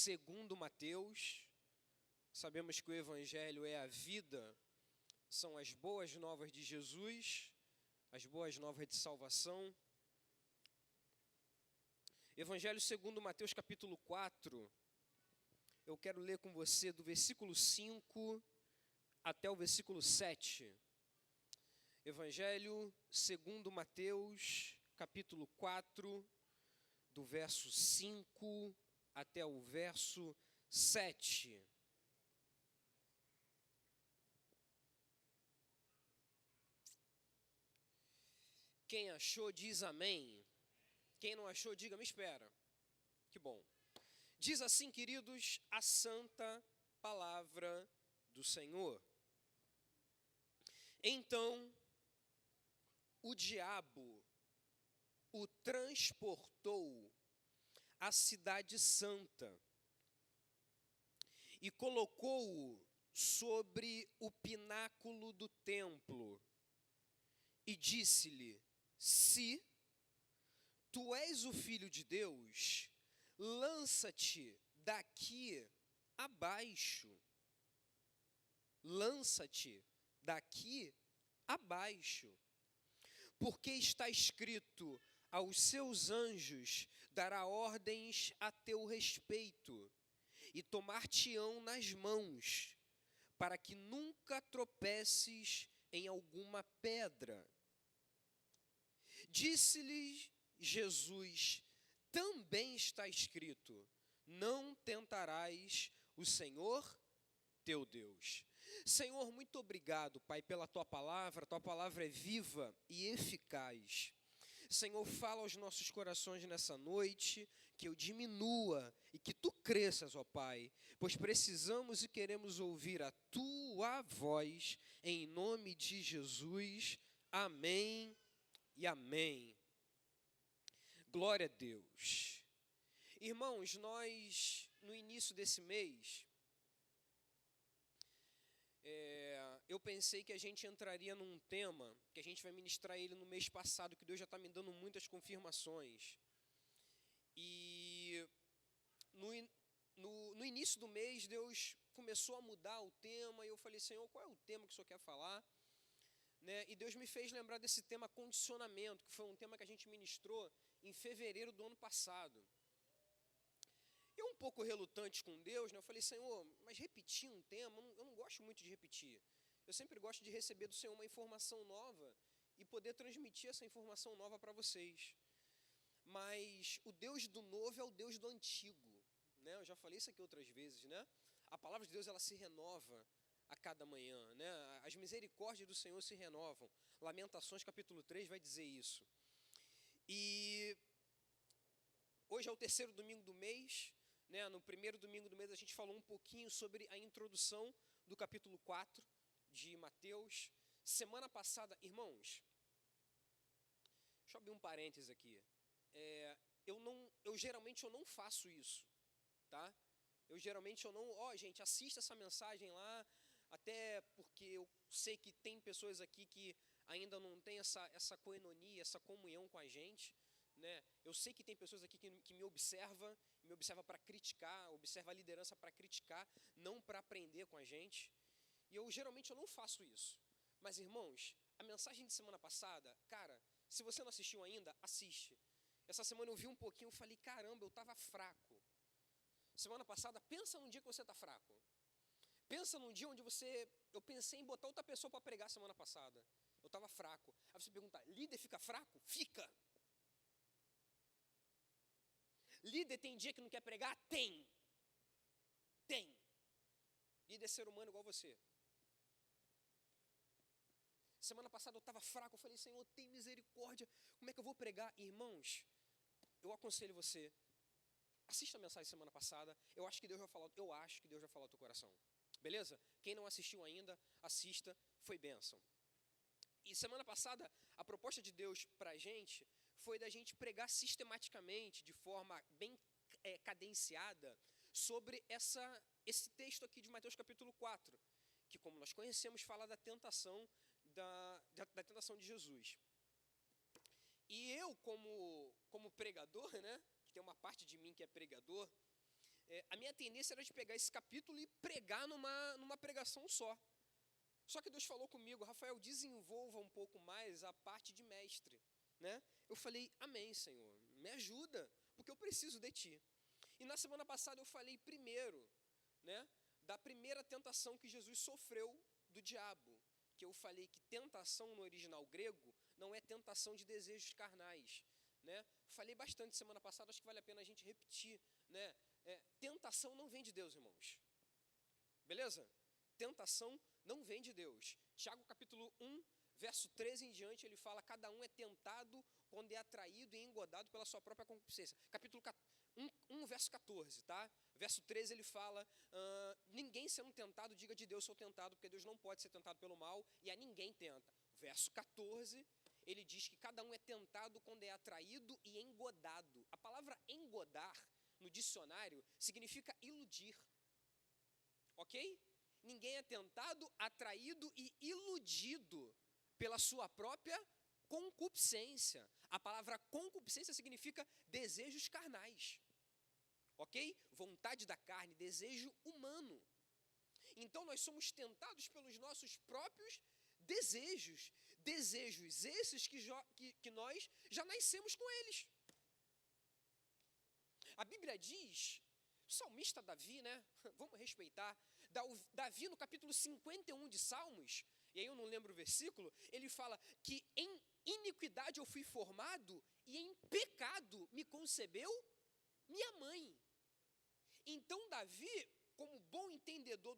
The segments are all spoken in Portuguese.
segundo Mateus. Sabemos que o Evangelho é a vida, são as boas novas de Jesus, as boas novas de salvação. Evangelho segundo Mateus capítulo 4, eu quero ler com você do versículo 5 até o versículo 7. Evangelho segundo Mateus capítulo 4, do verso 5 até o verso 7. Quem achou, diz amém. Quem não achou, diga, me espera. Que bom. Diz assim, queridos, a santa palavra do Senhor. Então, o diabo o transportou à cidade santa e colocou-o sobre o pináculo do templo e disse-lhe: se tu és o Filho de Deus, lança-te daqui abaixo. Lança-te daqui abaixo. Porque está escrito: aos seus anjos dará ordens a teu respeito, e tomar-te-ão nas mãos, para que nunca tropeces em alguma pedra. Disse-lhe Jesus: também está escrito: não tentarás o Senhor teu Deus. Senhor, muito obrigado, Pai, pela tua palavra é viva e eficaz. Senhor, fala aos nossos corações nessa noite, que eu diminua e que tu cresças, ó Pai, pois precisamos e queremos ouvir a tua voz, em nome de Jesus. Amém e amém. Glória a Deus. Irmãos, nós, no início desse mês, eu pensei que a gente entraria num tema, que a gente vai ministrar ele no mês passado, que Deus já está me dando muitas confirmações. E no início do mês, Deus começou a mudar o tema, e eu falei: Senhor, qual é o tema que o Senhor quer falar? Né? E Deus me fez lembrar desse tema condicionamento, que foi um tema que a gente ministrou em fevereiro do ano passado. Eu um pouco relutante com Deus, né? Eu falei: Senhor, mas repetir um tema, eu não gosto muito de repetir. Eu sempre gosto de receber do Senhor uma informação nova e poder transmitir essa informação nova para vocês. Mas o Deus do novo é o Deus do antigo, né? Eu já falei isso aqui outras vezes, né? A palavra de Deus, ela se renova a cada manhã, né? As misericórdias do Senhor se renovam. Lamentações capítulo 3 vai dizer isso. E hoje é o terceiro domingo do mês, né? No primeiro domingo do mês a gente falou um pouquinho sobre a introdução do capítulo 4 de Mateus. Semana passada, irmãos, deixa eu abrir um parênteses aqui. Eu geralmente não faço isso, tá? Gente, assista essa mensagem lá, até porque eu sei que tem pessoas aqui que ainda não têm essa coenonia, essa comunhão com a gente, né? Eu sei que tem pessoas aqui que me observa para criticar, observa a liderança para criticar, não para aprender com a gente. E eu geralmente não faço isso. Mas, irmãos, a mensagem de semana passada, cara, se você não assistiu ainda, assiste. Essa semana eu vi um pouquinho e falei: caramba, eu estava fraco. Semana passada, pensa num dia que você está fraco. Pensa num dia onde eu pensei em botar outra pessoa para pregar semana passada. Eu estava fraco. Aí você pergunta: líder fica fraco? Fica. Líder tem dia que não quer pregar? Tem. Líder é ser humano igual você. Semana passada eu estava fraco, eu falei: Senhor, tem misericórdia, como é que eu vou pregar? Irmãos, eu aconselho você, assista a mensagem semana passada, eu acho que Deus vai falar ao teu coração. Beleza? Quem não assistiu ainda, assista, foi bênção. E semana passada, a proposta de Deus para a gente foi da gente pregar sistematicamente, de forma bem cadenciada, sobre esse texto aqui de Mateus capítulo 4, que, como nós conhecemos, fala da tentação, da tentação de Jesus. E eu, como pregador, né, que tem uma parte de mim que é pregador, a minha tendência era de pegar esse capítulo e pregar numa pregação só. Só que Deus falou comigo, Rafael, desenvolva um pouco mais a parte de mestre, né? Eu falei, amém, Senhor, me ajuda, porque eu preciso de Ti. E na semana passada eu falei primeiro, né, da primeira tentação que Jesus sofreu do diabo, que eu falei que tentação no original grego não é tentação de desejos carnais, né? Falei bastante semana passada, acho que vale a pena a gente repetir, né? Tentação não vem de Deus, irmãos. Beleza? Tentação não vem de Deus. Tiago capítulo 1, verso 13 em diante, ele fala, cada um é tentado quando é atraído e engodado pela sua própria concupiscência. Capítulo 1, verso 14, tá? Verso 13 ele fala, ninguém sendo tentado, diga de Deus sou tentado, porque Deus não pode ser tentado pelo mal, e a ninguém tenta. Verso 14, ele diz que cada um é tentado quando é atraído e engodado. A palavra engodar, no dicionário, significa iludir. Ok? Ninguém é tentado, atraído e iludido pela sua própria concupiscência. A palavra concupiscência significa desejos carnais. Ok? Vontade da carne, desejo humano. Então nós somos tentados pelos nossos próprios desejos. Desejos esses que nós já nascemos com eles. A Bíblia diz, o salmista Davi, né? Vamos respeitar. Davi, no capítulo 51 de Salmos, e aí eu não lembro o versículo, ele fala que em iniquidade eu fui formado e em pecado me concebeu minha mãe. Então Davi, como bom entendedor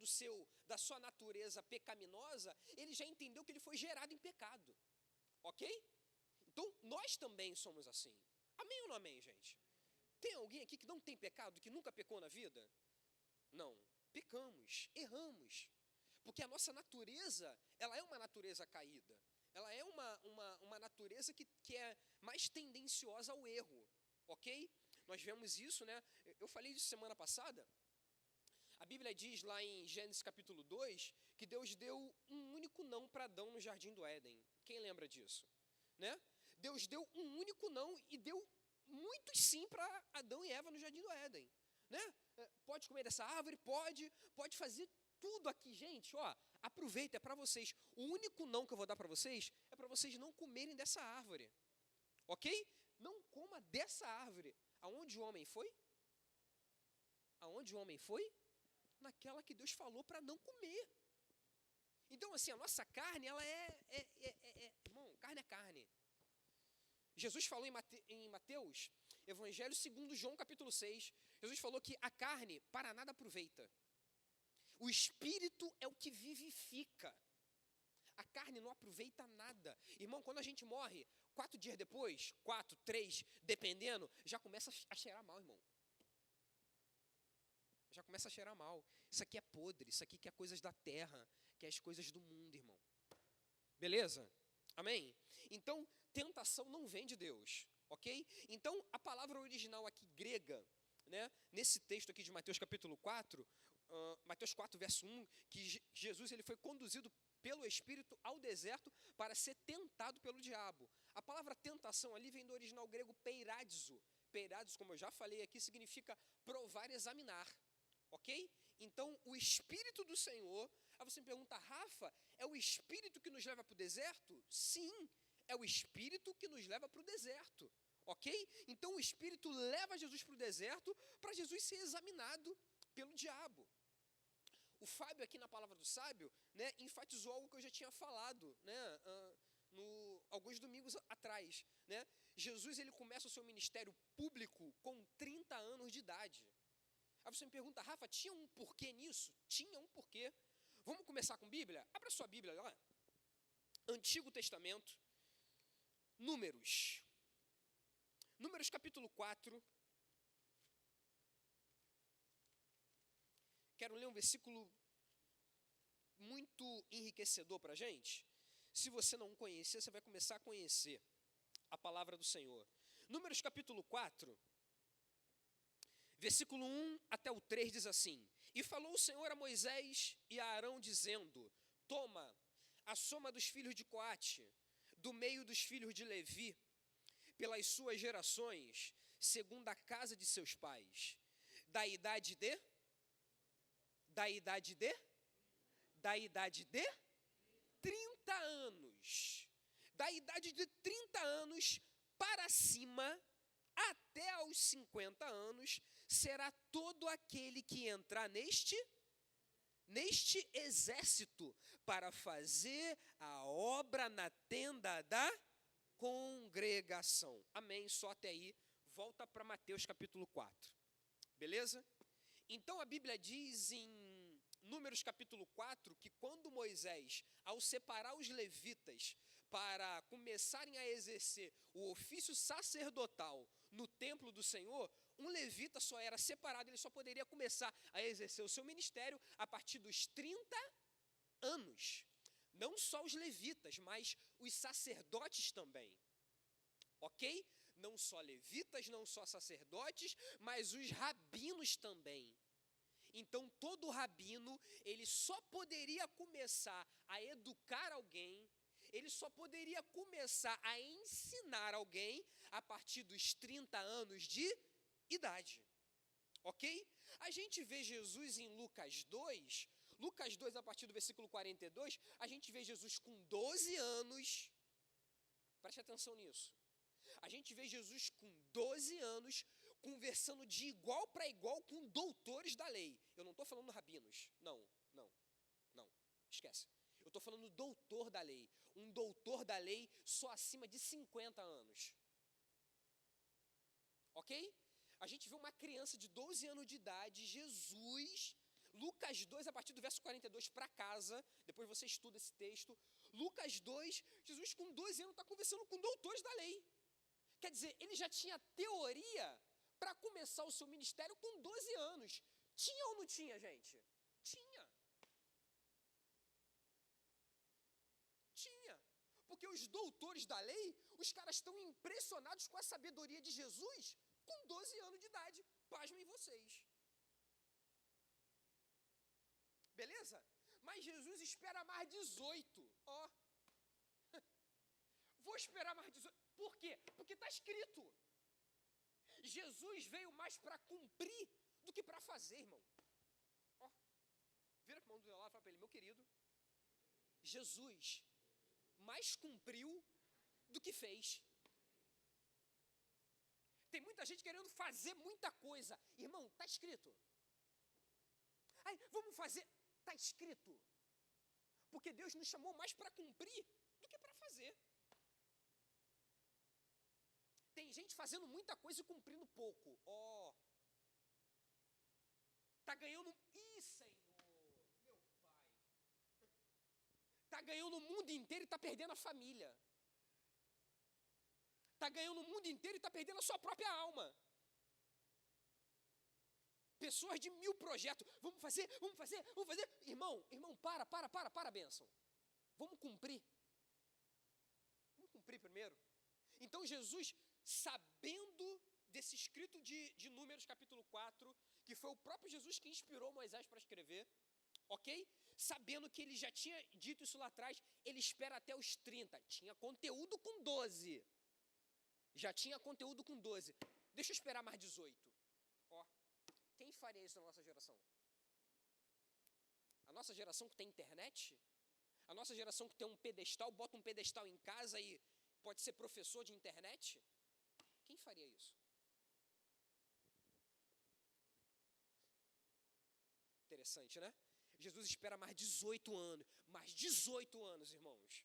da sua natureza pecaminosa, ele já entendeu que ele foi gerado em pecado. Ok? Então nós também somos assim. Amém ou não amém, gente? Tem alguém aqui que não tem pecado, que nunca pecou na vida? Não. Pecamos, erramos. Porque a nossa natureza, ela é uma natureza caída. Ela é uma natureza que é mais tendenciosa ao erro. Ok? Nós vemos isso, né? Eu falei isso semana passada. A Bíblia diz lá em Gênesis capítulo 2, que Deus deu um único não para Adão no Jardim do Éden. Quem lembra disso? Né? Deus deu um único não e deu muitos sim para Adão e Eva no Jardim do Éden. Né? Pode comer dessa árvore? Pode fazer tudo aqui, gente. Ó, aproveita, é para vocês. O único não que eu vou dar para vocês é para vocês não comerem dessa árvore. Ok? Não coma dessa árvore. Aonde o homem foi? Aonde o homem foi? Naquela que Deus falou para não comer. Então, assim, a nossa carne, ela irmão, carne é carne. Jesus falou em Mateus, Evangelho segundo João capítulo 6, Jesus falou que a carne para nada aproveita. O espírito é o que vivifica. A carne não aproveita nada. Irmão, quando a gente morre, 4 dias depois, 4, 3, dependendo, já começa a cheirar mal, irmão. Já começa a cheirar mal. Isso aqui é podre, isso aqui que é coisas da terra, que é as coisas do mundo, irmão. Beleza? Amém? Então, tentação não vem de Deus, ok? Então, a palavra original aqui, grega, né, nesse texto aqui de Mateus capítulo 4, Mateus 4, verso 1, que Jesus ele foi conduzido pelo Espírito ao deserto para ser tentado pelo diabo. A palavra tentação ali vem do original grego peiradizo. Peiradizo, como eu já falei aqui, significa provar e examinar, ok? Então, o Espírito do Senhor, aí você me pergunta, Rafa, é o Espírito que nos leva para o deserto? Sim, é o Espírito que nos leva para o deserto, ok? Então, o Espírito leva Jesus para o deserto para Jesus ser examinado pelo diabo. O Fábio aqui na Palavra do Sábio, né, enfatizou algo que eu já tinha falado, né, alguns domingos atrás, né? Jesus ele começa o seu ministério público com 30 anos de idade. Aí você me pergunta, Rafa, tinha um porquê nisso? Tinha um porquê. Vamos começar com Bíblia? Abra sua Bíblia lá. Antigo Testamento, Números. Números capítulo 4. Quero ler um versículo muito enriquecedor para a gente. Se você não conhecer, você vai começar a conhecer a palavra do Senhor. Números capítulo 4, versículo 1 até o 3 diz assim: E falou o Senhor a Moisés e a Arão, dizendo: Toma a soma dos filhos de Coate, do meio dos filhos de Levi, pelas suas gerações, segundo a casa de seus pais, Da idade de? Da idade de? Da idade de? 30 anos. Da idade de 30 anos para cima, até aos 50 anos, será todo aquele que entrar neste exército para fazer a obra na tenda da congregação. Amém? Só até aí. Volta para Mateus capítulo 4. Beleza? Então a Bíblia diz em Números capítulo 4 que quando Moisés, ao separar os levitas para começarem a exercer o ofício sacerdotal no templo do Senhor, um levita só era separado, ele só poderia começar a exercer o seu ministério a partir dos 30 anos. Não só os levitas, mas os sacerdotes também. Ok? Não só levitas, não só sacerdotes, mas os rabinos também. Então, todo rabino, ele só poderia começar a educar alguém, ele só poderia começar a ensinar alguém a partir dos 30 anos de idade. Ok? A gente vê Jesus em Lucas 2, a partir do versículo 42, a gente vê Jesus com 12 anos, preste atenção nisso. A gente vê Jesus com 12 anos, conversando de igual para igual com doutores da lei. Eu não estou falando rabinos, não, esquece. Eu estou falando doutor da lei, um doutor da lei só acima de 50 anos. Ok? A gente vê uma criança de 12 anos de idade, Jesus, Lucas 2, a partir do verso 42 para casa, depois você estuda esse texto, Lucas 2, Jesus com 12 anos está conversando com doutores da lei. Quer dizer, ele já tinha teoria para começar o seu ministério com 12 anos. Tinha ou não tinha, gente? Tinha. Tinha. Porque os doutores da lei, os caras estão impressionados com a sabedoria de Jesus com 12 anos de idade. Pasmem vocês. Beleza? Mas Jesus espera mais 18. Ó. Vou esperar mais 18. Por quê? Porque está escrito. Jesus veio mais para cumprir do que para fazer, irmão. Ó, vira para o irmão do lado e fala para ele, meu querido, Jesus mais cumpriu do que fez. Tem muita gente querendo fazer muita coisa. Irmão, está escrito. Ai, vamos fazer. Está escrito. Porque Deus nos chamou mais para cumprir do que para fazer. Tem gente fazendo muita coisa e cumprindo pouco. Ó. Está ganhando. Ih, Senhor, meu Pai. Está ganhando o mundo inteiro e está perdendo a família. Está ganhando o mundo inteiro e está perdendo a sua própria alma. Pessoas de 1000 projetos. Vamos fazer. Irmão, para, bênção. Vamos cumprir. Vamos cumprir primeiro. Então Jesus, sabendo desse escrito de Números capítulo 4, que foi o próprio Jesus que inspirou Moisés para escrever, ok? Sabendo que ele já tinha dito isso lá atrás, ele espera até os 30. Tinha conteúdo com 12. Já tinha conteúdo com 12. Deixa eu esperar mais 18. Ó, quem faria isso na nossa geração? A nossa geração que tem internet? A nossa geração que tem um pedestal, bota um pedestal em casa e pode ser professor de internet? Quem faria isso? Interessante, né? Jesus espera mais 18 anos. Mais 18 anos, irmãos.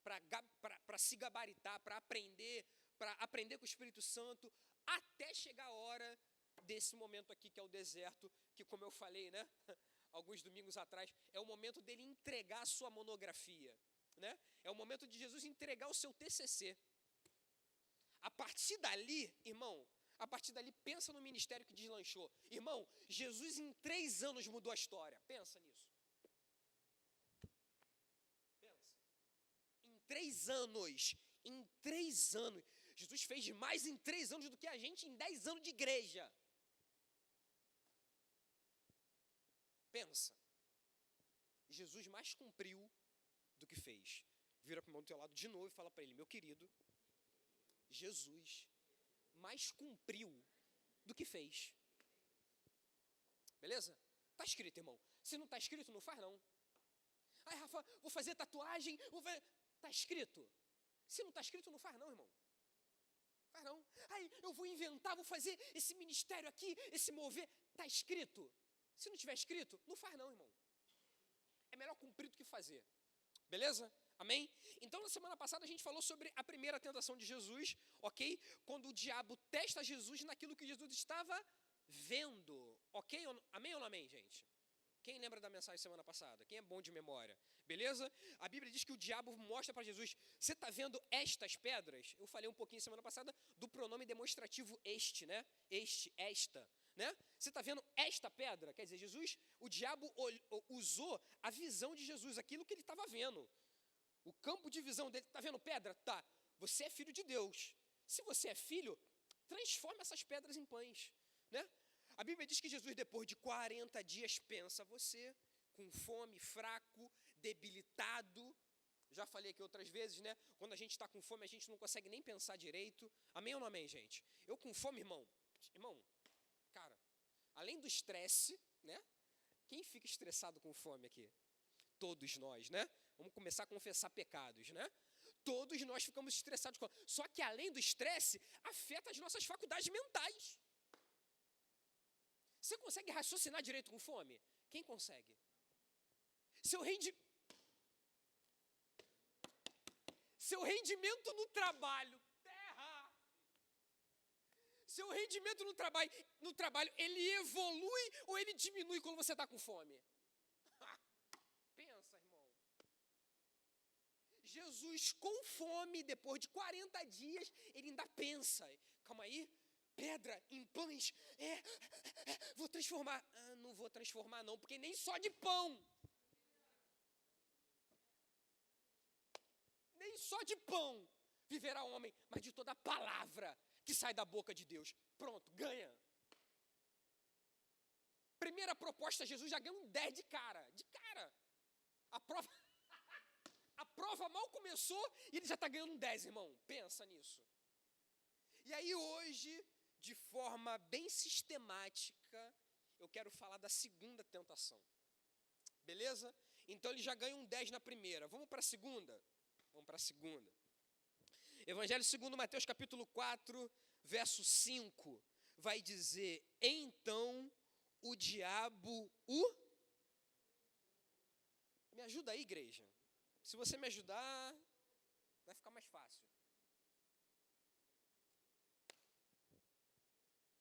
Para se gabaritar, para aprender com o Espírito Santo, até chegar a hora desse momento aqui, que é o deserto, que, como eu falei, né? Alguns domingos atrás, é o momento dele entregar a sua monografia. Né? É o momento de Jesus entregar o seu TCC. A partir dali, irmão, pensa no ministério que deslanchou. Irmão, Jesus em 3 anos mudou a história. Pensa nisso. Pensa. Em 3 anos. Jesus fez mais em 3 anos do que a gente em 10 anos de igreja. Pensa. Jesus mais cumpriu do que fez. Vira para o irmão do teu lado de novo e fala para ele, meu querido, Jesus mais cumpriu do que fez. Beleza? Está escrito, irmão. Se não está escrito, não faz não. Ai, Rafa, vou fazer tatuagem, Está escrito. Se não está escrito, não faz não, irmão. Faz não. Ai, eu vou inventar, vou fazer esse ministério aqui, esse mover. Está escrito. Se não tiver escrito, não faz não, irmão. É melhor cumprir do que fazer. Beleza? Amém? Então, na semana passada, a gente falou sobre a primeira tentação de Jesus, ok? Quando o diabo testa Jesus naquilo que Jesus estava vendo. Ok? Amém ou não amém, gente? Quem lembra da mensagem semana passada? Quem é bom de memória? Beleza? A Bíblia diz que o diabo mostra para Jesus, você está vendo estas pedras? Eu falei um pouquinho semana passada do pronome demonstrativo este, né? Este, esta, né? Você está vendo esta pedra? Quer dizer, Jesus, o diabo usou a visão de Jesus, aquilo que ele estava vendo. O campo de visão dele, está vendo pedra? Tá. Você é filho de Deus. Se você é filho, transforma essas pedras em pães, né? A Bíblia diz que Jesus, depois de 40 dias, pensa você, com fome, fraco, debilitado. Já falei aqui outras vezes, né? Quando a gente está com fome, a gente não consegue nem pensar direito. Amém ou não amém, gente? Eu com fome, irmão, cara, além do estresse, né? Quem fica estressado com fome aqui? Todos nós, né? Vamos começar a confessar pecados, né? Todos nós ficamos estressados com fome. Só que além do estresse, afeta as nossas faculdades mentais. Você consegue raciocinar direito com fome? Quem consegue? Seu rendimento no trabalho, terra. Seu rendimento no trabalho, ele evolui ou ele diminui quando você está com fome? Pensa, irmão. Jesus com fome, depois de 40 dias, ele ainda pensa. Calma aí. Pedra em pães, vou transformar. Não vou transformar não, porque nem só de pão. Nem só de pão viverá o homem, mas de toda a palavra que sai da boca de Deus. Pronto, ganha. Primeira proposta, Jesus já ganhou um 10 de cara. De cara. A prova mal começou e ele já está ganhando um 10, irmão. Pensa nisso. E aí hoje, de forma bem sistemática, eu quero falar da segunda tentação. Beleza? Então ele já ganha um 10 na primeira. Vamos para a segunda? Vamos para a segunda. Evangelho segundo Mateus capítulo 4, verso 5, vai dizer, então o diabo Me ajuda aí, igreja. Se você me ajudar, vai ficar mais fácil.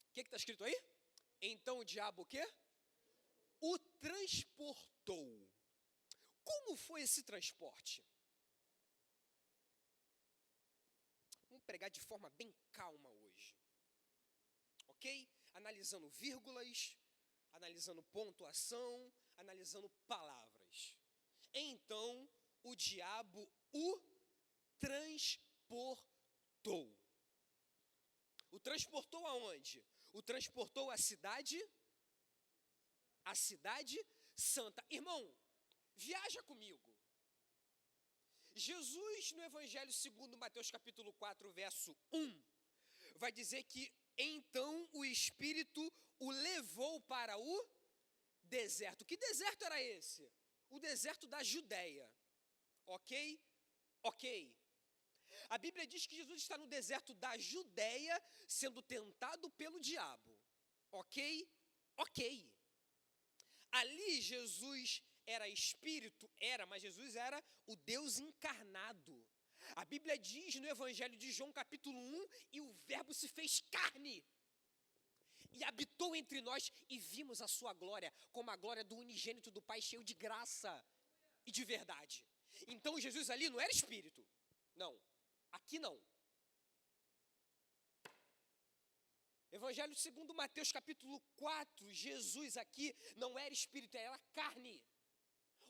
O que está escrito aí? Então o diabo o quê? O transportou. Como foi esse transporte? Vamos pregar de forma bem calma hoje. Ok? Analisando vírgulas, analisando pontuação, analisando palavras. Então o diabo o transportou. O transportou aonde? O transportou à cidade santa. Irmão, viaja comigo. Jesus, no Evangelho segundo Mateus capítulo 4, verso 1, vai dizer que então o Espírito o levou para o deserto. Que deserto era esse? O deserto da Judéia. Ok? Ok. A Bíblia diz que Jesus está no deserto da Judéia, sendo tentado pelo diabo. Ok? Ok. Ali Jesus era espírito, mas Jesus era o Deus encarnado. A Bíblia diz no Evangelho de João capítulo 1, e o verbo se fez carne, e habitou entre nós, e vimos a sua glória, como a glória do unigênito do Pai, cheio de graça e de verdade. Então Jesus ali não era espírito, não, aqui não. Evangelho segundo Mateus capítulo 4, Jesus aqui não era espírito, era carne.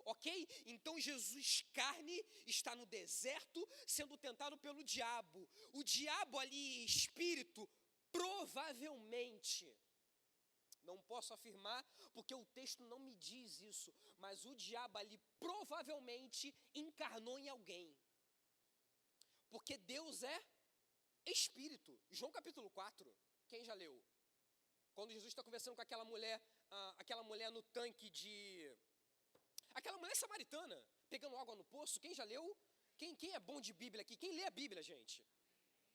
Ok? Então Jesus carne está no deserto sendo tentado pelo diabo. O diabo ali, espírito, provavelmente, não posso afirmar porque o texto não me diz isso, mas o diabo ali provavelmente encarnou em alguém. Porque Deus é espírito. João capítulo 4, quem já leu? Quando Jesus está conversando com aquela mulher aquela mulher no tanque de... Aquela mulher samaritana, pegando água no poço, quem já leu? Quem é bom de Bíblia aqui? Quem lê a Bíblia, gente?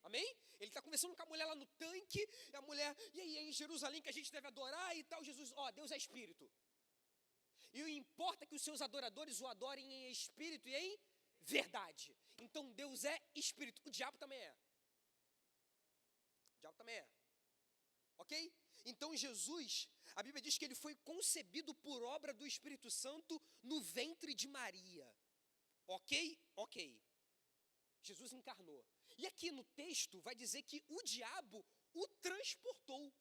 Amém? Ele está conversando com a mulher lá no tanque, e a mulher, e aí é em Jerusalém que a gente deve adorar e tal. Jesus, Deus é espírito. E o importa que os seus adoradores o adorem em espírito e em verdade. Então Deus é espírito. O diabo também é. O diabo também é. Ok? Então Jesus, a Bíblia diz que ele foi concebido por obra do Espírito Santo no ventre de Maria. Ok? Ok. Jesus encarnou. E aqui no texto vai dizer que o diabo o transportou.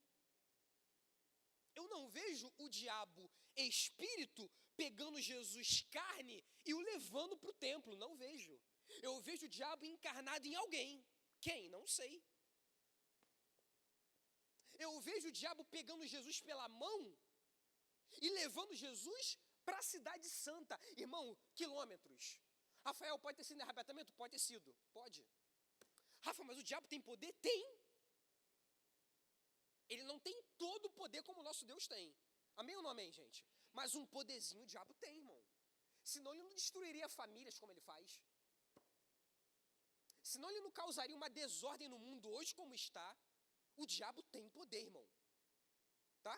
Eu não vejo o diabo espírito pegando Jesus carne e o levando para o templo. Não vejo. Eu vejo o diabo encarnado em alguém. Quem? Não sei. Eu vejo o diabo pegando Jesus pela mão e levando Jesus para a cidade santa. Irmão, quilômetros. Rafael, pode ter sido em arrebatamento? Pode ter sido. Pode. Rafa, mas o diabo tem poder? Tem. Ele não tem todo o poder como o nosso Deus tem. Amém ou não amém, gente? Mas um poderzinho o diabo tem, irmão. Senão ele não destruiria famílias como ele faz. Senão ele não causaria uma desordem no mundo hoje como está. O diabo tem poder, irmão. Tá?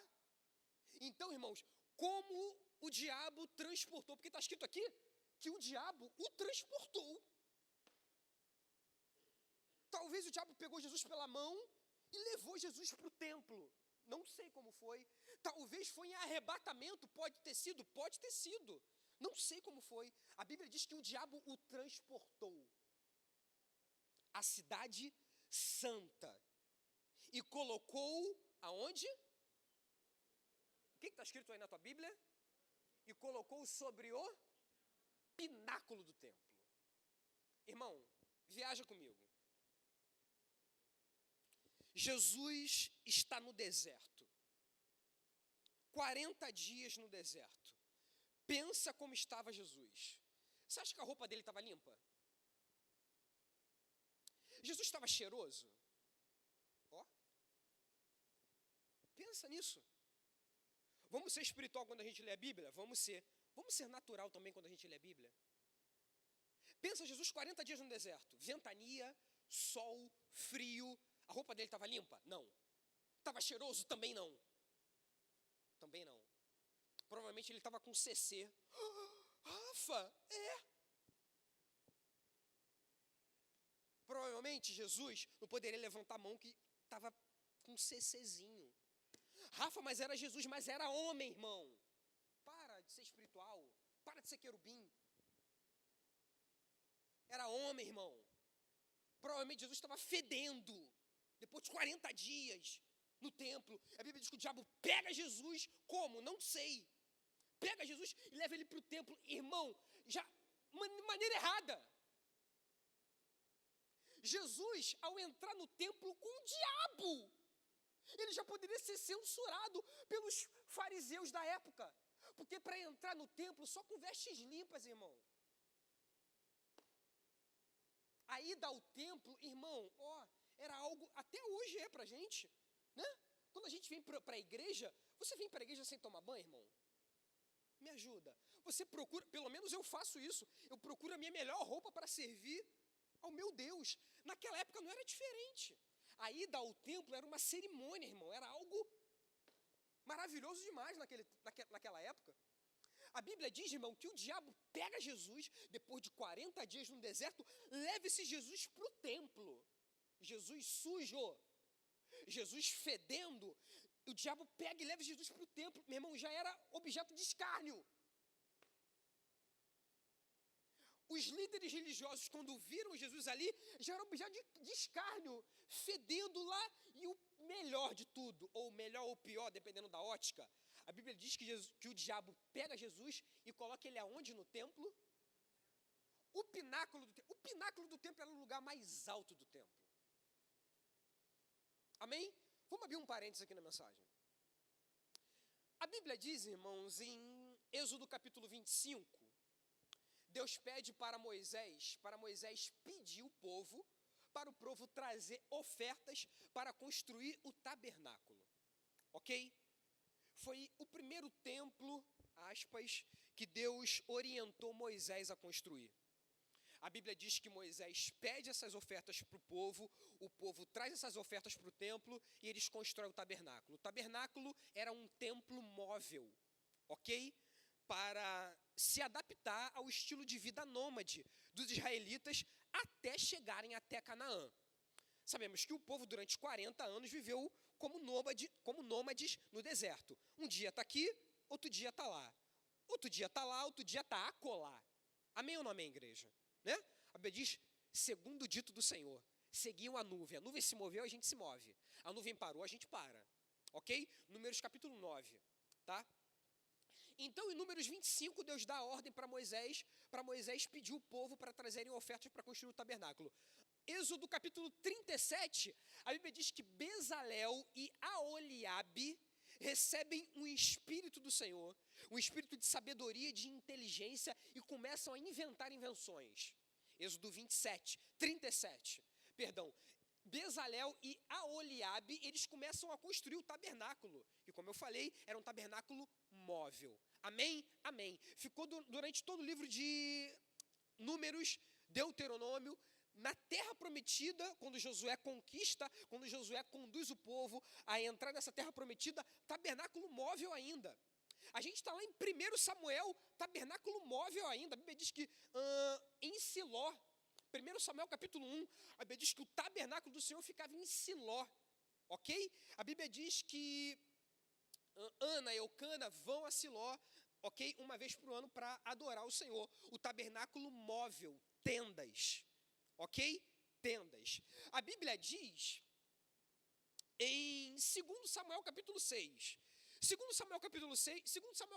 Então, irmãos, como o diabo transportou, porque está escrito aqui que o diabo o transportou. Talvez o diabo pegou Jesus pela mão e levou Jesus para o templo. Não sei como foi. Talvez foi em arrebatamento, pode ter sido. Não sei como foi. A Bíblia diz que o diabo o transportou à cidade santa e colocou aonde? O que está escrito aí na tua Bíblia? E colocou sobre o pináculo do templo. Irmão, viaja comigo. Jesus está no deserto. 40 dias no deserto. Pensa como estava Jesus. Você acha que a roupa dele estava limpa? Jesus estava cheiroso? Pensa nisso. Vamos ser espiritual quando a gente lê a Bíblia? Vamos ser. Vamos ser natural também quando a gente lê a Bíblia? Pensa Jesus 40 dias no deserto. Ventania, sol, frio. A roupa dele estava limpa? Não. Estava cheiroso? Também não. Também não. Provavelmente ele estava com CC. Rafa, Provavelmente Jesus não poderia levantar a mão que estava com CCzinho. Rafa, mas era Jesus, mas era homem, irmão. Para de ser espiritual. Para de ser querubim. Era homem, irmão. Provavelmente Jesus estava fedendo. Depois de 40 dias no templo. A Bíblia diz que o diabo pega Jesus. Como? Não sei. Pega Jesus e leva ele para o templo. Irmão, já de maneira errada. Jesus, ao entrar no templo com o diabo, ele já poderia ser censurado pelos fariseus da época. Porque para entrar no templo só com vestes limpas, irmão. A ida ao templo, irmão, era algo, até hoje é pra gente, né? Quando a gente vem para a igreja, você vem para a igreja sem tomar banho, irmão? Me ajuda. Você procura, pelo menos eu faço isso, eu procuro a minha melhor roupa para servir ao meu Deus. Naquela época não era diferente. A ida ao templo era uma cerimônia, irmão, era algo maravilhoso demais naquela época. A Bíblia diz, irmão, que o diabo pega Jesus, depois de 40 dias no deserto, leva esse Jesus para o templo. Jesus sujo, Jesus fedendo, o diabo pega e leva Jesus para o templo. Meu irmão, já era objeto de escárnio. Os líderes religiosos, quando viram Jesus ali, já era objeto de escárnio, fedendo lá. E o melhor de tudo, ou melhor ou pior, dependendo da ótica, a Bíblia diz que o diabo pega Jesus e coloca ele aonde no templo? O pináculo do templo era o lugar mais alto do templo. Amém? Vamos abrir um parênteses aqui na mensagem. A Bíblia diz, irmãos, em Êxodo capítulo 25, Deus pede para Moisés pedir o povo, para o povo trazer ofertas para construir o tabernáculo. Ok? foi o primeiro templo, aspas, que Deus orientou Moisés a construir. A Bíblia diz que Moisés pede essas ofertas para o povo traz essas ofertas para o templo e eles constroem o tabernáculo. O tabernáculo era um templo móvel, ok? Para se adaptar ao estilo de vida nômade dos israelitas até chegarem até Canaã. Sabemos que o povo durante 40 anos viveu como nômades no deserto. Um dia está aqui, outro dia está lá. Outro dia está lá, outro dia está acolá. Amém ou não amém, igreja? Né? A Bíblia diz, segundo o dito do Senhor, seguiam a nuvem se moveu, a gente se move. A nuvem parou, a gente para. Ok? Números capítulo 9. Tá? Então, em Números 25, Deus dá a ordem para Moisés pedir o povo para trazerem ofertas para construir o tabernáculo. Êxodo capítulo 37, a Bíblia diz que Bezalel e Aholiabe recebem um espírito do Senhor, um espírito de sabedoria e de inteligência e começam a inventar invenções. Êxodo 37. Bezalel e Aholiabe, eles começam a construir o tabernáculo, que, como eu falei, era um tabernáculo móvel. Amém? Amém. Ficou durante todo o livro de Números, Deuteronômio, na terra prometida, quando Josué conduz o povo a entrar nessa terra prometida, tabernáculo móvel ainda. A gente está lá em 1 Samuel, tabernáculo móvel ainda. A Bíblia diz que em Siló, 1 Samuel capítulo 1, a Bíblia diz que o tabernáculo do Senhor ficava em Siló, ok? A Bíblia diz que Ana e Eucana vão a Siló, ok? Uma vez por ano para adorar o Senhor. O tabernáculo móvel, tendas, ok? Tendas. A Bíblia diz em 2 Samuel capítulo 6, 2 Samuel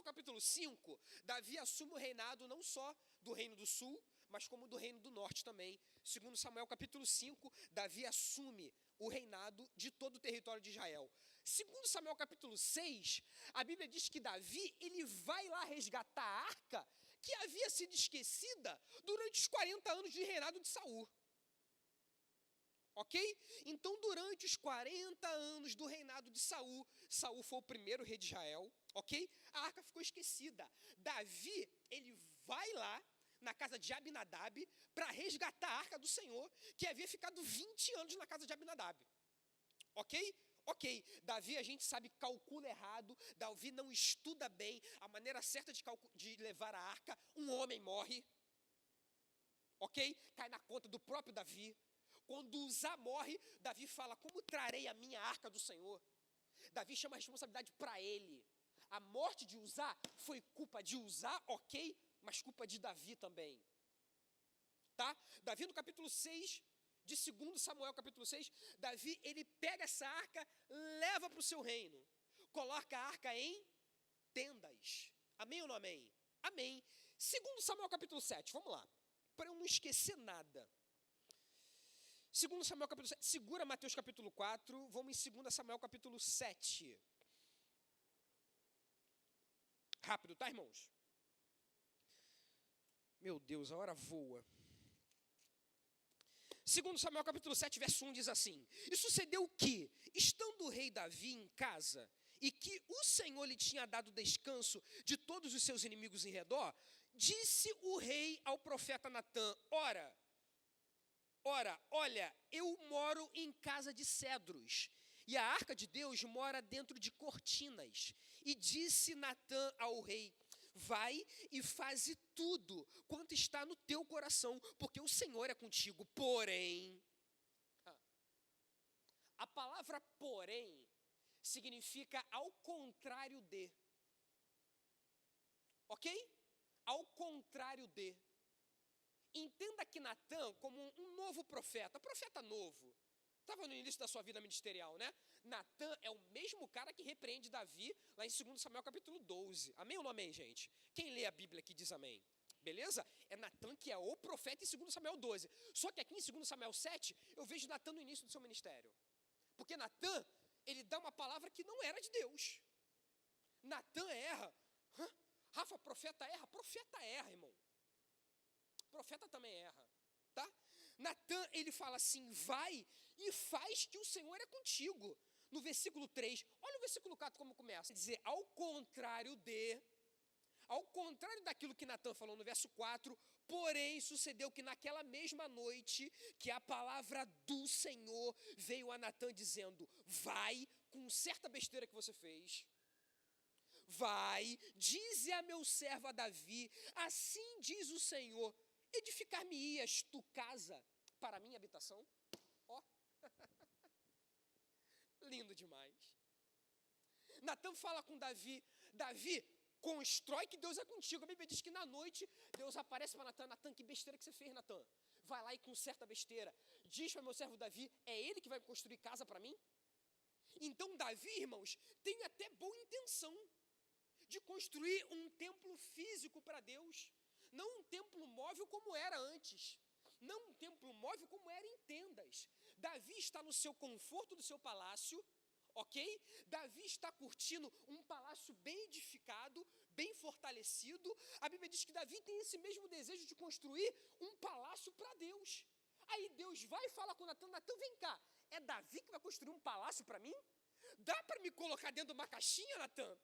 capítulo 5, Davi assume o reinado não só do reino do sul, mas como do reino do norte também. 2 Samuel capítulo 5, Davi assume o reinado de todo o território de Israel. 2 Samuel capítulo 6, a Bíblia diz que Davi, ele vai lá resgatar a arca que havia sido esquecida durante os 40 anos de reinado de Saul. Ok? Então, durante os 40 anos do reinado de Saul, Saul foi o primeiro rei de Israel, ok? A arca ficou esquecida. Davi, ele vai lá na casa de Abinadab para resgatar a arca do Senhor, que havia ficado 20 anos na casa de Abinadab. Ok? Ok, Davi, a gente sabe, calcula errado, Davi não estuda bem a maneira certa de levar a arca, um homem morre, ok? Cai na conta do próprio Davi. Quando Uzá morre, Davi fala, como trarei a minha arca do Senhor? Davi chama a responsabilidade para ele. A morte de Uzá foi culpa de Uzá, ok? Mas culpa de Davi também. Tá? Davi no capítulo 6, de 2 Samuel capítulo 6, Davi, ele pega essa arca, leva para o seu reino. Coloca a arca em tendas. Amém ou não amém? Amém. 2 Samuel capítulo 7, vamos lá. Para eu não esquecer nada. 2 Samuel capítulo 7, segura Mateus capítulo 4, vamos em 2 Samuel capítulo 7. Rápido, tá, irmãos? Meu Deus, a hora voa. 2 Samuel capítulo 7, verso 1 diz assim: E sucedeu que, estando o rei Davi em casa, e que o Senhor lhe tinha dado descanso de todos os seus inimigos em redor, disse o rei ao profeta Natã: Ora, olha, eu moro em casa de cedros, e a arca de Deus mora dentro de cortinas. E disse Natã ao rei: Vai e faze tudo quanto está no teu coração, porque o Senhor é contigo. Porém, a palavra porém significa ao contrário de. Ok? Ao contrário de. Entenda que Natã como um novo profeta novo. Estava no início da sua vida ministerial, né? Natã é o mesmo cara que repreende Davi lá em 2 Samuel capítulo 12. Amém ou não amém, gente? Quem lê a Bíblia aqui diz amém. Beleza? É Natã que é o profeta em 2 Samuel 12. Só que aqui em 2 Samuel 7, eu vejo Natã no início do seu ministério. Porque Natã, ele dá uma palavra que não era de Deus. Natã erra. Rafa, profeta erra? Profeta erra, irmão. Profeta também erra, tá? Natã, ele fala assim, vai e faz que o Senhor é contigo. no versículo 3, olha o versículo 4 como começa. Dizer, ao contrário daquilo que Natan falou no verso 4, porém sucedeu que naquela mesma noite que a palavra do Senhor veio a Natan dizendo, vai, conserta a besteira que você fez, vai, dize a meu servo a Davi, assim diz o Senhor, edificar-me-ias tu casa para a minha habitação? Ó, lindo demais. Natan fala com Davi, Davi, constrói que Deus é contigo. A Bíblia diz que na noite Deus aparece para Natan, Natan, que besteira que você fez, Natan? Vai lá e conserta a besteira. Diz para meu servo Davi, é ele que vai construir casa para mim? Então Davi, irmãos, tem até boa intenção de construir um templo físico para Deus, não um templo móvel como era antes, não um templo móvel como era em tendas. Davi está no seu conforto do seu palácio, ok? Davi está curtindo um palácio bem edificado, bem fortalecido. A Bíblia diz que Davi tem esse mesmo desejo de construir um palácio para Deus. Aí Deus vai e fala com Natan, Natan, vem cá, é Davi que vai construir um palácio para mim? Dá para me colocar dentro de uma caixinha, Natan?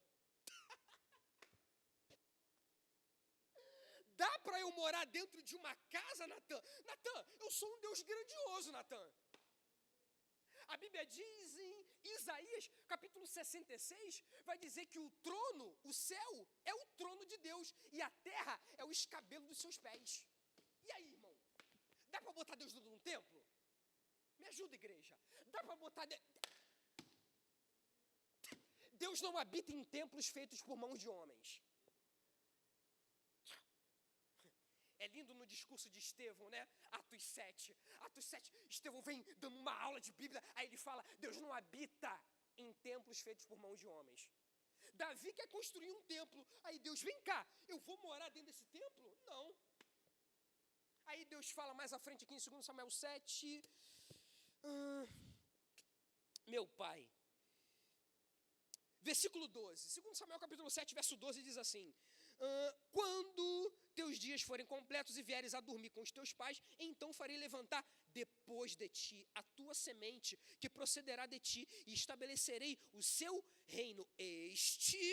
Dá para eu morar dentro de uma casa, Natan? Natan, eu sou um Deus grandioso, Natan. A Bíblia diz em Isaías, capítulo 66, vai dizer que o trono, o céu, é o trono de Deus, e a terra é o escabelo dos seus pés. E aí, irmão? Dá para botar Deus dentro de um templo? Me ajuda, igreja. Dá para botar... Deus não habita em templos feitos por mãos de homens. É lindo no discurso de Estevão, né? Atos 7, Estevão vem dando uma aula de Bíblia, aí ele fala, Deus não habita em templos feitos por mãos de homens. Davi quer construir um templo, aí Deus, vem cá, eu vou morar dentro desse templo? Não. Aí Deus fala mais à frente aqui em 2 Samuel 7, meu pai, versículo 12, 2 Samuel capítulo 7, verso 12 diz assim, quando teus dias forem completos e vieres a dormir com os teus pais, então farei levantar depois de ti a tua semente, que procederá de ti, e estabelecerei o seu reino. Este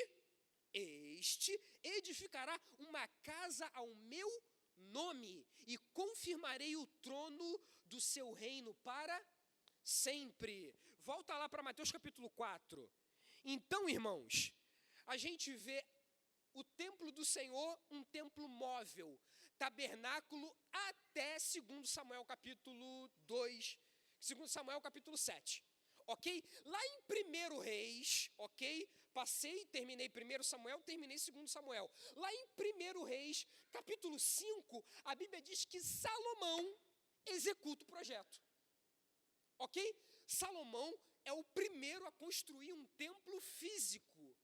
edificará uma casa ao meu nome, e confirmarei o trono do seu reino para sempre. Volta lá para Mateus capítulo 4. Então, irmãos, a gente vê o templo do Senhor, um templo móvel, tabernáculo até 2 Samuel capítulo 2, 2 Samuel capítulo 7, ok? Lá em 1 Reis, ok? Terminei 1 Samuel, terminei 2 Samuel. Lá em 1 Reis, capítulo 5, a Bíblia diz que Salomão executa o projeto, ok? Salomão é o primeiro a construir um templo físico,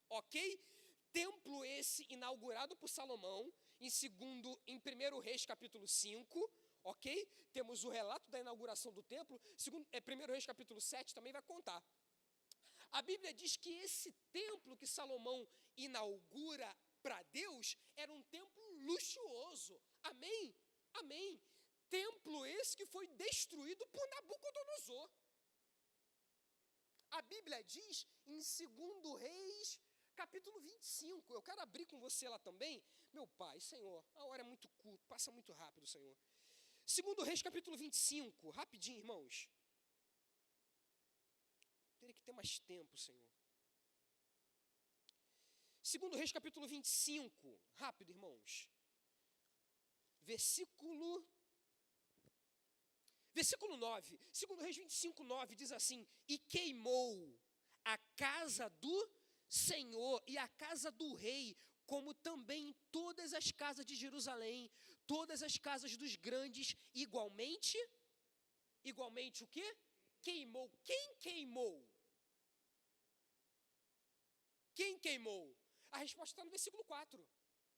ok? Templo esse inaugurado por Salomão, em 1 Reis capítulo 5, ok? Temos o relato da inauguração do templo, 1 Reis capítulo 7 também vai contar. A Bíblia diz que esse templo que Salomão inaugura para Deus, era um templo luxuoso, amém? Amém. Templo esse que foi destruído por Nabucodonosor. A Bíblia diz em 2 Reis capítulo 25, eu quero abrir com você lá também. Meu Pai, Senhor, a hora é muito curta, passa muito rápido, Senhor. 2 Reis capítulo 25, rapidinho, irmãos. Teria que ter mais tempo, Senhor. 2 Reis capítulo 25, rápido, irmãos. Versículo 9, 2 Reis 25, 9, diz assim, e queimou a casa do Senhor e a casa do rei, como também todas as casas de Jerusalém, todas as casas dos grandes, igualmente o quê? Queimou. Quem queimou? Quem queimou? A resposta está no versículo 4,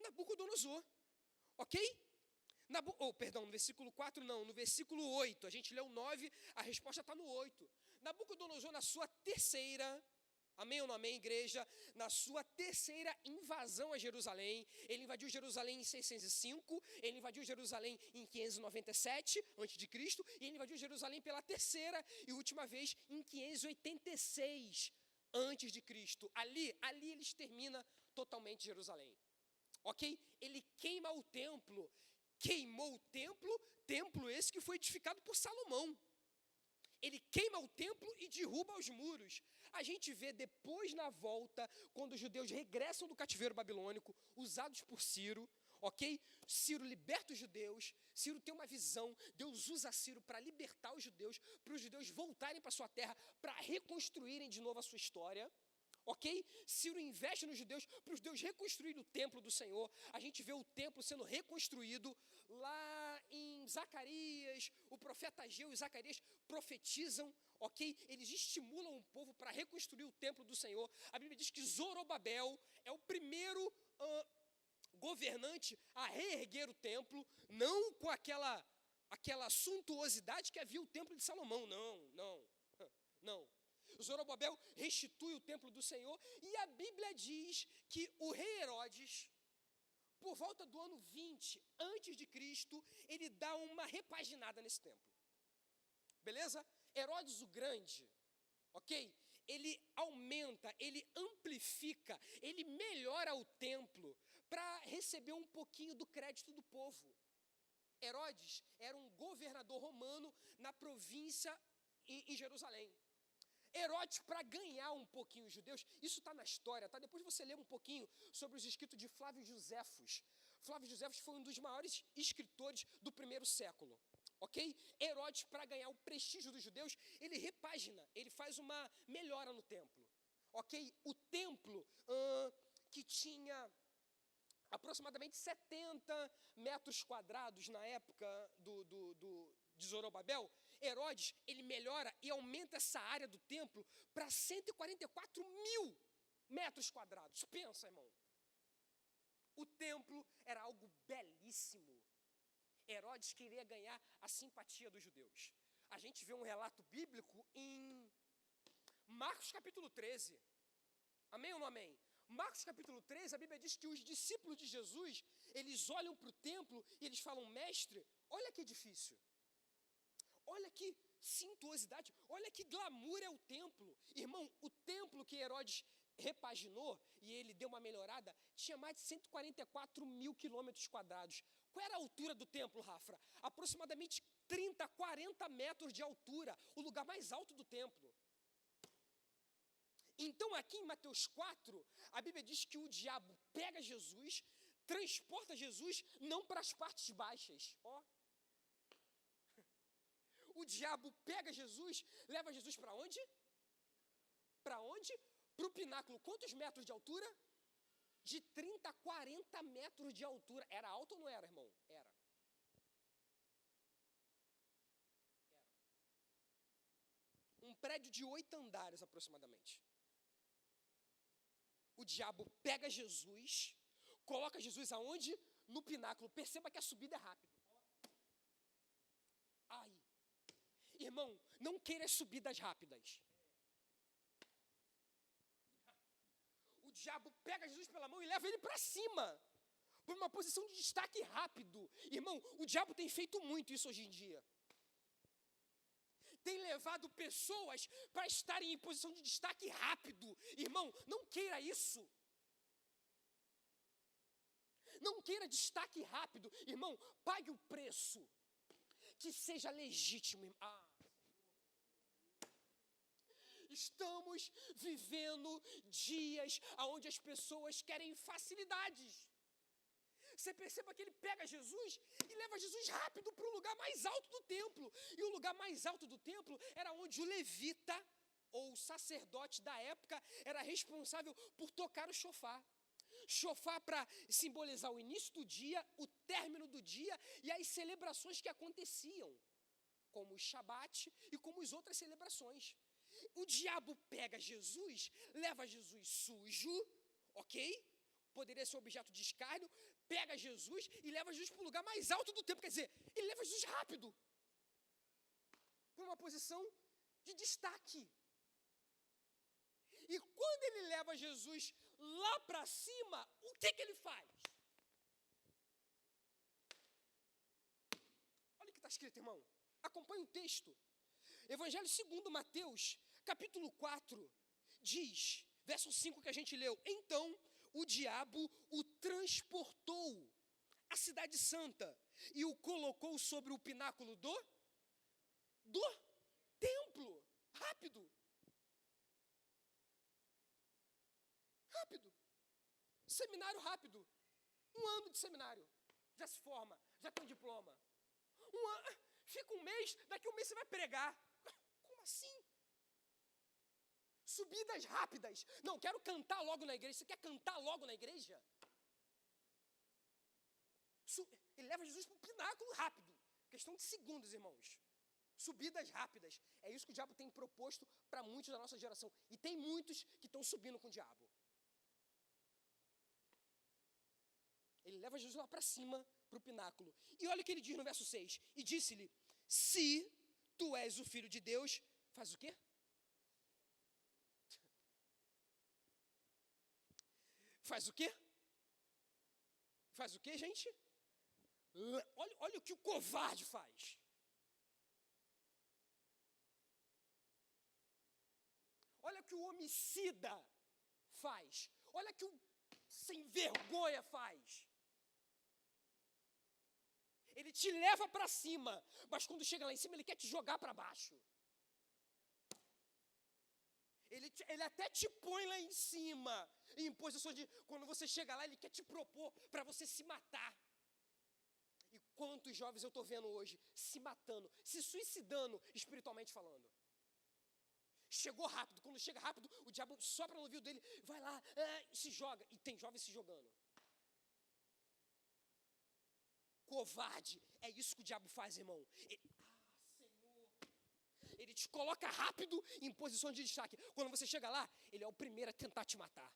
Nabucodonosor, ok? No versículo 4 não, no versículo 8, a gente leu 9, a resposta está no 8. Nabucodonosor, na sua terceira Amém ou não amém, igreja? Na sua terceira invasão a Jerusalém, ele invadiu Jerusalém em 605, ele invadiu Jerusalém em 597 a.C., e ele invadiu Jerusalém pela terceira e última vez em 586 a.C. Ali ele extermina totalmente Jerusalém, ok? Ele queima o templo, queimou o templo esse que foi edificado por Salomão. Ele queima o templo e derruba os muros. A gente vê depois na volta, quando os judeus regressam do cativeiro babilônico, usados por Ciro, ok? Ciro liberta os judeus, Ciro tem uma visão, Deus usa Ciro para libertar os judeus, para os judeus voltarem para sua terra, para reconstruírem de novo a sua história. Ok? Ciro investe nos judeus, para os judeus reconstruírem o templo do Senhor. A gente vê o templo sendo reconstruído lá em Zacarias, o profeta Ageu e Zacarias profetizam, ok? Eles estimulam o povo para reconstruir o templo do Senhor. A Bíblia diz que Zorobabel é o primeiro governante a reerguer o templo, não com aquela suntuosidade que havia o templo de Salomão, não. Zorobabel restitui o templo do Senhor, e a Bíblia diz que o rei Herodes, por volta do ano 20 antes de Cristo, ele dá uma repaginada nesse templo. Beleza? Herodes o Grande, ok? Ele aumenta, ele amplifica, ele melhora o templo para receber um pouquinho do crédito do povo. Herodes era um governador romano na província em Jerusalém. Herodes, para ganhar um pouquinho os judeus, isso está na história, tá? Depois você lê um pouquinho sobre os escritos de Flávio Josefos. Flávio Josefos foi um dos maiores escritores do primeiro século, ok? Herodes, para ganhar o prestígio dos judeus, ele repagina, ele faz uma melhora no templo, ok? O templo que tinha aproximadamente 70 metros quadrados na época de Zorobabel, Herodes, ele melhora e aumenta essa área do templo para 144 mil metros quadrados. Pensa, irmão. O templo era algo belíssimo. Herodes queria ganhar a simpatia dos judeus. A gente vê um relato bíblico em Marcos capítulo 13. Amém ou não amém? Marcos capítulo 13, a Bíblia diz que os discípulos de Jesus, eles olham para o templo e eles falam: mestre, olha que edifício. Olha que suntuosidade, olha que glamour é o templo. Irmão, o templo que Herodes repaginou e ele deu uma melhorada, tinha mais de 144 mil quilômetros quadrados. Qual era a altura do templo, Rafra? Aproximadamente 30, 40 metros de altura, o lugar mais alto do templo. Então aqui em Mateus 4, a Bíblia diz que o diabo pega Jesus, transporta Jesus não para as partes baixas, ó. O diabo pega Jesus, leva Jesus para onde? Para onde? Para o pináculo. Quantos metros de altura? De 30 a 40 metros de altura. Era alto ou não era, irmão? Era. Um prédio de 8 andares aproximadamente. O diabo pega Jesus, coloca Jesus aonde? No pináculo. Perceba que a subida é rápida. Ai. Irmão, não queira subidas rápidas. O diabo pega Jesus pela mão e leva ele para cima, por uma posição de destaque rápido. Irmão, o diabo tem feito muito isso hoje em dia. Tem levado pessoas para estarem em posição de destaque rápido. Irmão, não queira isso. Não queira destaque rápido. Irmão, pague o preço. Que seja legítimo. Estamos vivendo dias onde as pessoas querem facilidades. Você perceba que ele pega Jesus e leva Jesus rápido para o lugar mais alto do templo. E o lugar mais alto do templo era onde o levita, ou o sacerdote da época, era responsável por tocar o chofar. Chofar para simbolizar o início do dia, o término do dia e as celebrações que aconteciam, como o Shabat e como as outras celebrações. O diabo pega Jesus, leva Jesus sujo, ok? Poderia ser objeto de escárnio, pega Jesus e leva Jesus para o lugar mais alto do templo. Quer dizer, ele leva Jesus rápido, para uma posição de destaque. E quando ele leva Jesus lá para cima, o que ele faz? Olha o que está escrito, irmão. Acompanhe o texto. Evangelho segundo Mateus, capítulo 4, diz, verso 5 que a gente leu: então o diabo o transportou à cidade santa e o colocou sobre o pináculo do templo. Rápido. Seminário rápido. 1 ano de seminário. Já se forma, já tem um diploma. Fica um mês, daqui a um mês você vai pregar. Como assim? Subidas rápidas. Não, quero cantar logo na igreja. Você quer cantar logo na igreja? Ele leva Jesus para um pináculo rápido. Questão de segundos, irmãos. Subidas rápidas. É isso que o diabo tem proposto para muitos da nossa geração. E tem muitos que estão subindo com o diabo. Ele leva Jesus lá para cima, para o pináculo. E olha o que ele diz no verso 6. E disse-lhe: se tu és o Filho de Deus, faz o quê? Faz o quê? Faz o quê, gente? Olha o que o covarde faz. Olha o que o homicida faz. Olha o que o sem vergonha faz. Ele te leva para cima, mas quando chega lá em cima, ele quer te jogar para baixo. Ele até te põe lá em cima, em posição de, quando você chega lá, ele quer te propor para você se matar. E quantos jovens eu estou vendo hoje se matando, se suicidando, espiritualmente falando. Chegou rápido, quando chega rápido, o diabo sopra no ouvido dele, vai lá, se joga. E tem jovens se jogando. Covarde, é isso que o diabo faz, irmão. Senhor, ele te coloca rápido em posição de destaque. Quando você chega lá, ele é o primeiro a tentar te matar.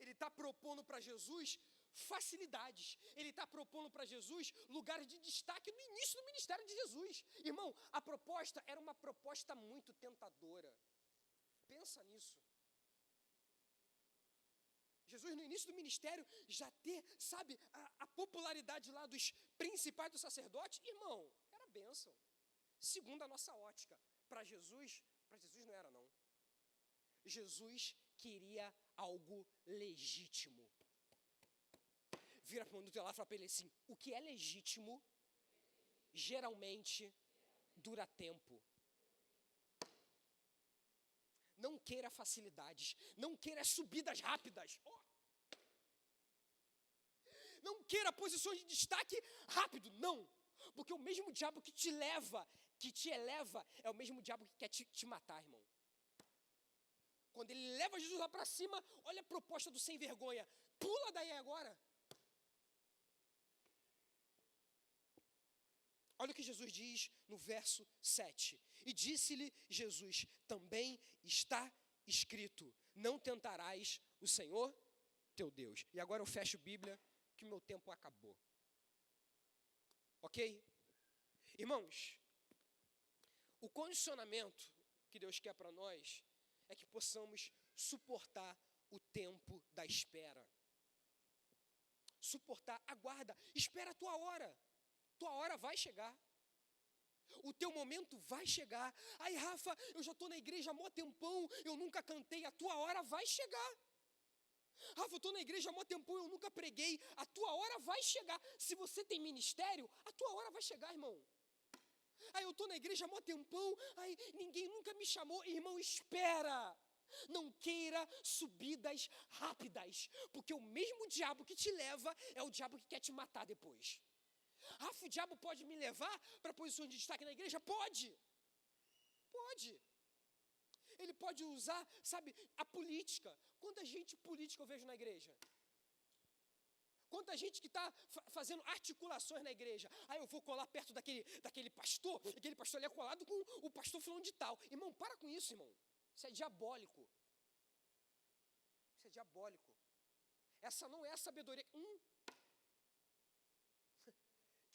Ele está propondo para Jesus facilidades. Ele está propondo para Jesus lugares de destaque no início do ministério de Jesus. Irmão, a proposta era uma proposta muito tentadora. Pensa nisso. Jesus, no início do ministério, já ter, sabe, a popularidade lá dos principais dos sacerdotes, irmão, era bênção. Segundo a nossa ótica. Para Jesus não era, não. Jesus queria algo legítimo. Vira para o mundo teu lá e fala para ele assim: o que é legítimo, geralmente, dura tempo. Não queira facilidades, não queira subidas rápidas. Não queira posições de destaque rápido, não. Porque o mesmo diabo que te eleva, é o mesmo diabo que quer te matar, irmão. Quando ele leva Jesus lá para cima, olha a proposta do sem vergonha. Pula daí agora. Olha o que Jesus diz no verso 7. E disse-lhe Jesus: também está escrito, não tentarás o Senhor teu Deus. E agora eu fecho a Bíblia, que o meu tempo acabou. Ok? Irmãos, o condicionamento que Deus quer para nós é que possamos suportar o tempo da espera. Suportar, aguarda, espera a tua hora. Tua hora vai chegar. O teu momento vai chegar. Aí, Rafa, eu já estou na igreja há mó tempão, eu nunca cantei, a tua hora vai chegar. Rafa, eu estou na igreja há mó tempão, eu nunca preguei, a tua hora vai chegar. Se você tem ministério, a tua hora vai chegar, irmão. Aí eu estou na igreja há mó tempão, aí ninguém nunca me chamou. Irmão, espera. Não queira subidas rápidas, porque o mesmo diabo que te leva é o diabo que quer te matar depois. Rafa, o diabo pode me levar para posição de destaque na igreja? Pode. Pode. Ele pode usar, sabe, a política. Quanta gente política eu vejo na igreja? Quanta gente que está fazendo articulações na igreja. Aí eu vou colar perto daquele pastor, aquele pastor ali é colado com o pastor fulano de tal. Irmão, para com isso, irmão. Isso é diabólico. Isso é diabólico. Essa não é a sabedoria.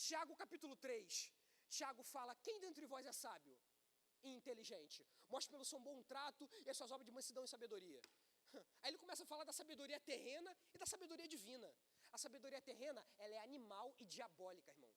Tiago capítulo 3. Tiago fala, quem dentre vós é sábio e inteligente? Mostre pelo seu bom trato e as suas obras de mansidão e sabedoria. Aí ele começa a falar da sabedoria terrena e da sabedoria divina. A sabedoria terrena, ela é animal e diabólica, irmão.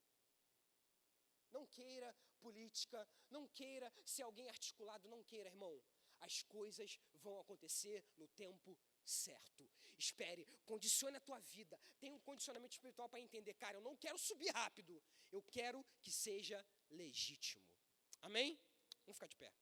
Não queira política, não queira ser alguém articulado, não queira, irmão. As coisas vão acontecer no tempo certo. Espere, condicione a tua vida. Tenha um condicionamento espiritual para entender, cara, eu não quero subir rápido. Eu quero que seja legítimo. Amém? Vamos ficar de pé.